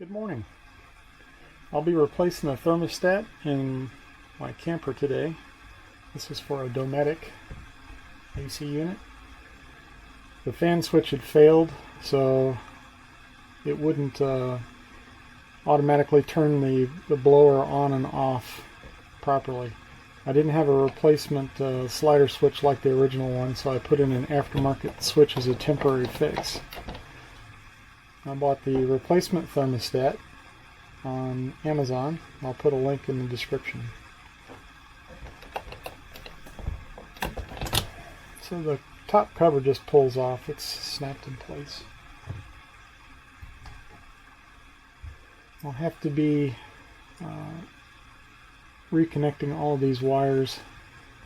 Good morning. I'll be replacing the thermostat in my camper today. This is for a Dometic AC unit. The fan switch had failed, so it wouldn't automatically turn the blower on and off properly. I didn't have a replacement slider switch like the original one, so I put in an aftermarket switch as a temporary fix. I bought the replacement thermostat on Amazon. I'll put a link in the description. So the top cover just pulls off. It's snapped in place. I'll have to be reconnecting all of these wires,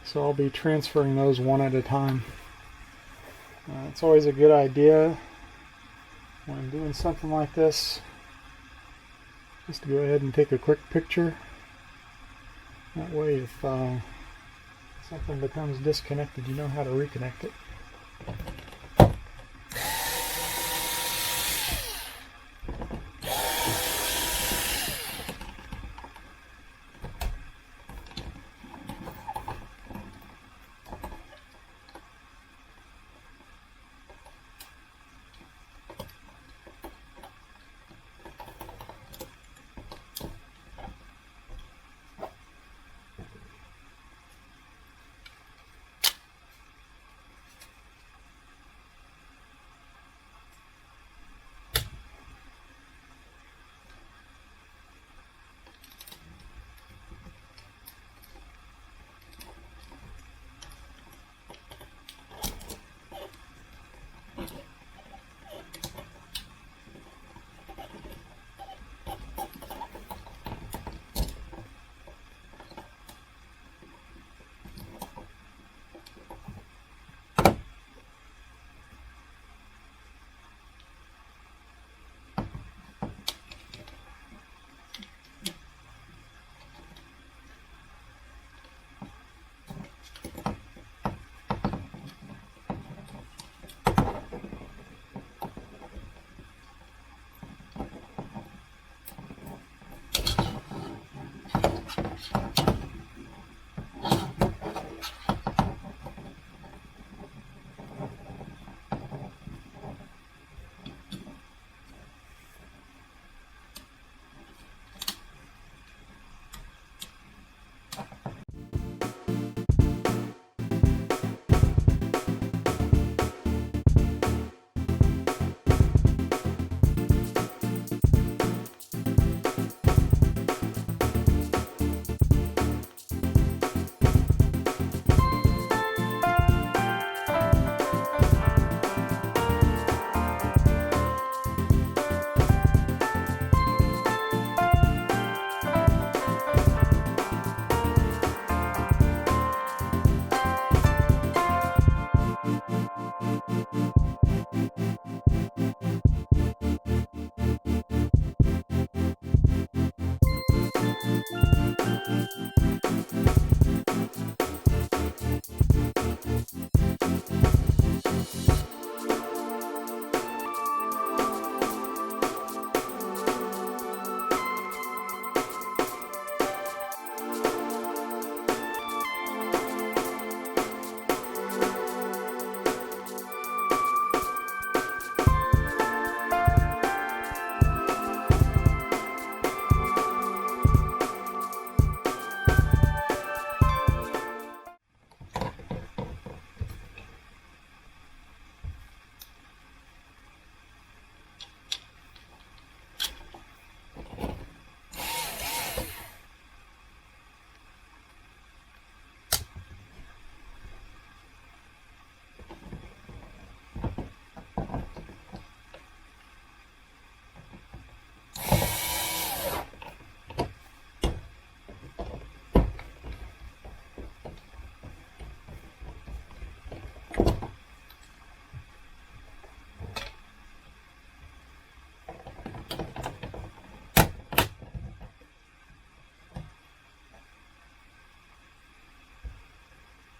so I'll be transferring those one at a time. It's always a good idea when I'm doing something like this just to go ahead and take a quick picture. That way if something becomes disconnected, you know how to reconnect it.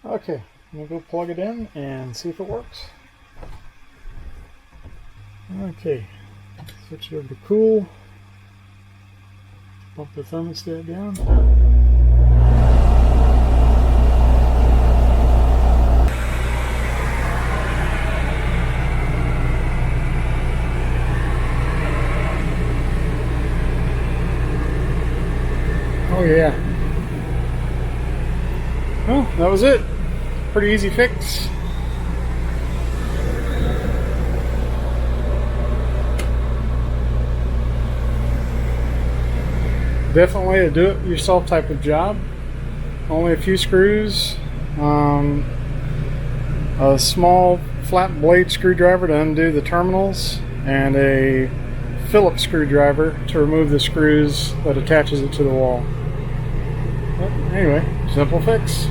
Okay, I'm going to go plug it in and see if it works. Okay, switch it over to cool. Pump the thermostat down. Oh yeah. Well, that was it. Pretty easy fix. Definitely a do-it-yourself type of job. Only a few screws, a small flat blade screwdriver to undo the terminals, and a Phillips screwdriver to remove the screws that attaches it to the wall. But anyway, simple fix.